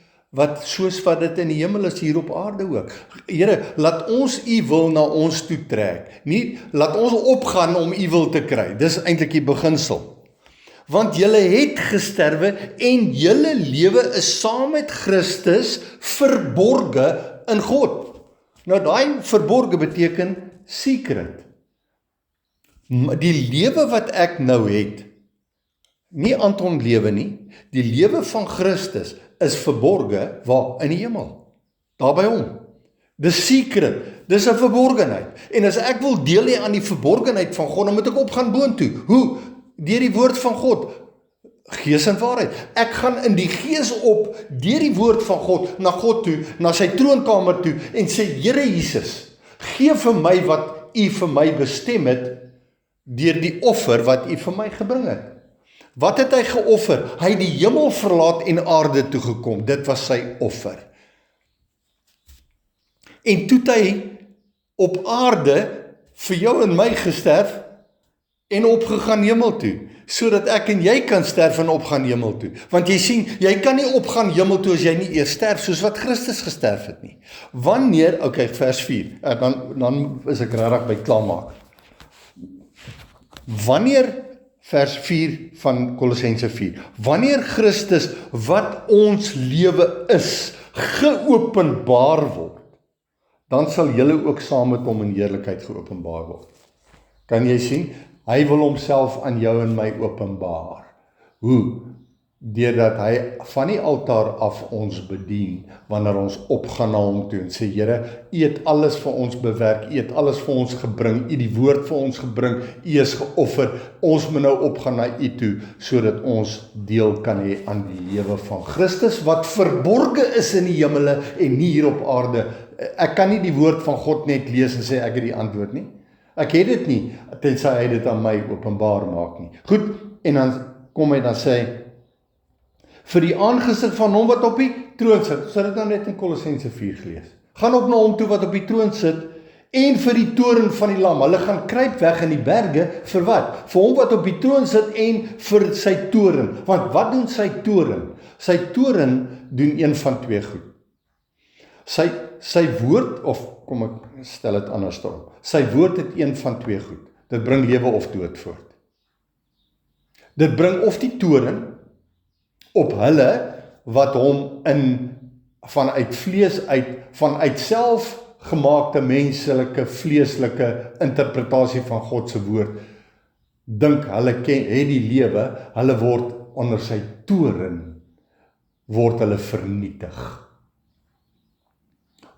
soos wat dit in die hemel is, hier op aarde ook. Here, laat ons u wil na ons toe trek. Nie, laat ons opgaan om u wil te kry. Dis eintlik die beginsel. Want julle het gesterwe en julle lewe is saam met Christus verborge in God. Nou daai verborge beteken secret. Die lewe wat ek nou het, nie Anton lewe nie, die lewe van Christus is verborge waar in die hemel, daar by hom. Dis secret, dis 'n verborgenheid. En as ek wil deel hê aan die verborgenheid van God, dan moet ek opgaan boontoe. Hoe? Deur die woord van God, gees en waarheid. Ek gaan in die gees op, deur die woord van God, na God toe, na sy troonkamer toe, en sê, Here Jesus, gee vir my wat u vir my bestem het, deur die offer wat u vir my gebring het. Wat het hy geoffer? Hy het die hemel verlaat en aarde toe gekom. Dit was sy offer. En toe het hy op aarde vir jou en my gesterf en opgegaan hemel toe, sodat ek en jy kan sterf en opgaan hemel toe. Want jy sien, jy kan nie opgaan hemel toe as jy nie eers sterf, soos wat Christus gesterf het nie. Wanneer, vers 4, dan is ek regtig by klaarmaak. Wanneer, vers 4 van Kolossense 4, wanneer Christus, wat ons lewe is, geopenbaar word, dan sal julle ook saam met hom in heerlikheid geopenbaar word. Kan jy sien? Hy wil homself aan jou en my openbaar. Hoe? Deurdat hy van die altaar af ons bedien, wanneer ons opgaan na hom toe en sê, Here, u het alles vir ons bewerk, u het alles vir ons gebring, u die woord vir ons gebring, u is geoffer, ons moet nou opgaan na u toe, sodat ons deel kan hê aan die lewe van Christus, wat verborge is in die hemele en nie hier op aarde. Ek kan nie die woord van God net lees en sê, ek het die antwoord nie. Ek het dit nie, tensy hy dit aan my openbaar maak nie. Goed, en dan kom hy, dan sê hy, vir die aangesig van hom wat op die troon sit, sal dit nou net in Kolossense 4 gelees, gaan op na hom toe wat op die troon sit, en vir die toren van die lam, hulle gaan kruip weg in die berge, vir wat? Vir hom wat op die troon sit en vir sy toren, want wat doen sy toren? Sy toren doen een van twee goed. Sy woord, of kom ek stel dit anders daarop, sy woord het een van twee goed, dit bring lewe of dood voort. Dit bring of die toren, op hulle, wat hom vanuit vlees uit, vanuit selfgemaakte menslike, vleeslike interpretasie van God se woord, dink hulle het die lewe, hulle word onder sy toren, word hulle vernietig.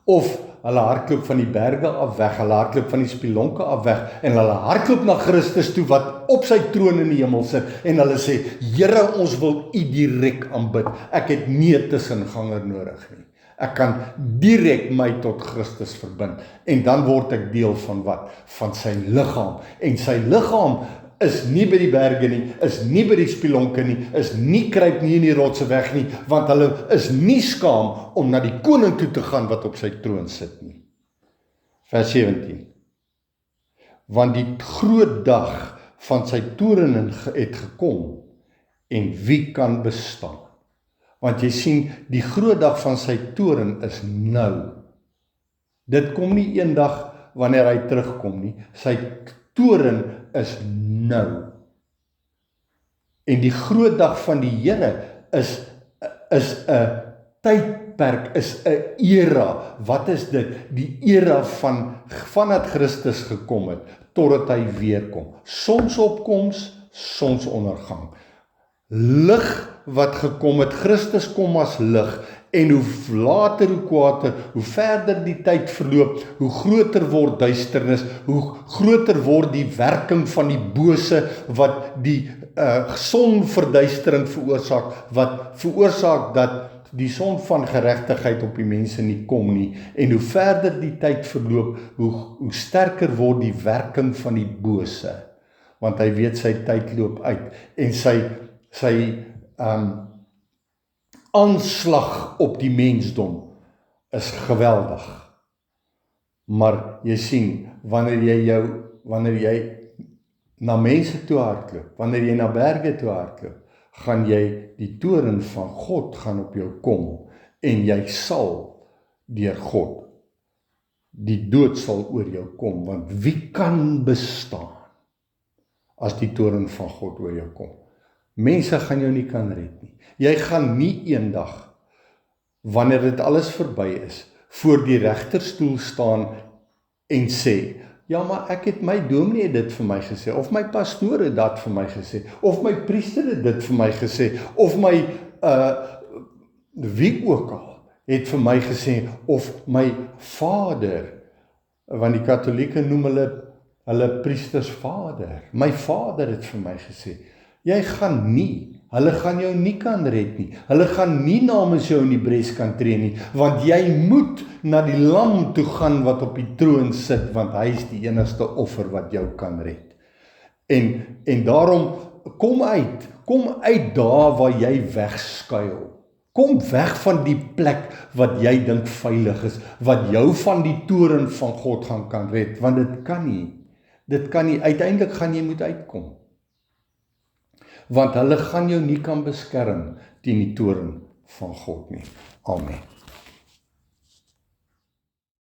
Of hulle hardloop van die berge af weg, hulle hardloop van die spilonke af weg, en hulle hardloop na Christus toe, wat op sy troon in die hemel sit, en hulle sê, Here, ons wil u direk aanbid, ek het nie 'n tussenganger nodig nie, ek kan direk my tot Christus verbind, en dan word ek deel van wat? Van sy liggaam, en sy liggaam is nie by die berge nie, is nie by die spilonke nie, is nie kruip nie in die rotse weg nie, want hulle is nie skaam om na die koning toe te gaan wat op sy troon sit nie. Vers 17. Want die groot dag van sy toren het gekom, en wie kan bestaan? Want jy sien, die groot dag van sy toren is nou. Dit kom nie eendag wanneer hy terugkom nie, sy toren is nou. En die groot dag van die Here is 'n tyd tydperk is 'n era. Wat is dit? Die era vandat Christus gekom het, totdat hy weer kom. Sonsopkoms, sonsondergang. Lig wat gekom het, Christus kom as lig, en hoe later, hoe kwater, hoe verder die tyd verloop, hoe groter word duisternis, hoe groter word die werking van die bose, wat die sonverduistering veroorsaak, wat veroorsaak dat die son van geregtigheid op die mense nie kom nie, en hoe verder die tyd verloop, hoe sterker word die werking van die bose, want hy weet sy tyd loop uit, en sy aanslag op die mensdom is geweldig. Maar jy sien, wanneer jy na mense toe hardloop, wanneer jy na berge toe hardloop, gaan jy die toren van God gaan op jou kom, en jy sal deur God, die dood sal oor jou kom, want wie kan bestaan as die toren van God oor jou kom? Mense gaan jou nie kan red nie. Jy gaan nie eendag, wanneer dit alles verby is, voor die regterstoel staan en sê, ja, maar ek het my dominee dit vir my gesê, of my pastoor het dat vir my gesê, of my priester het dit vir my gesê, of my wie ook al het vir my gesê, of my vader, want die Katolieke noem hulle priesters vader, my vader het vir my gesê, jy gaan nie, hulle gaan jou nie kan red nie, hulle gaan nie namens jou in die bres kan tree nie, want jy moet na die lam toe gaan wat op die troon sit, want hy is die enigste offer wat jou kan red. En daarom, kom uit daar waar jy wegskuil. Kom weg van die plek wat jy dink veilig is, wat jou van die toren van God kan red, want dit kan nie, uiteindelik gaan jy moet uitkom. Want hulle gaan jou nie kan beskerm teen die toren van God nie. Amen.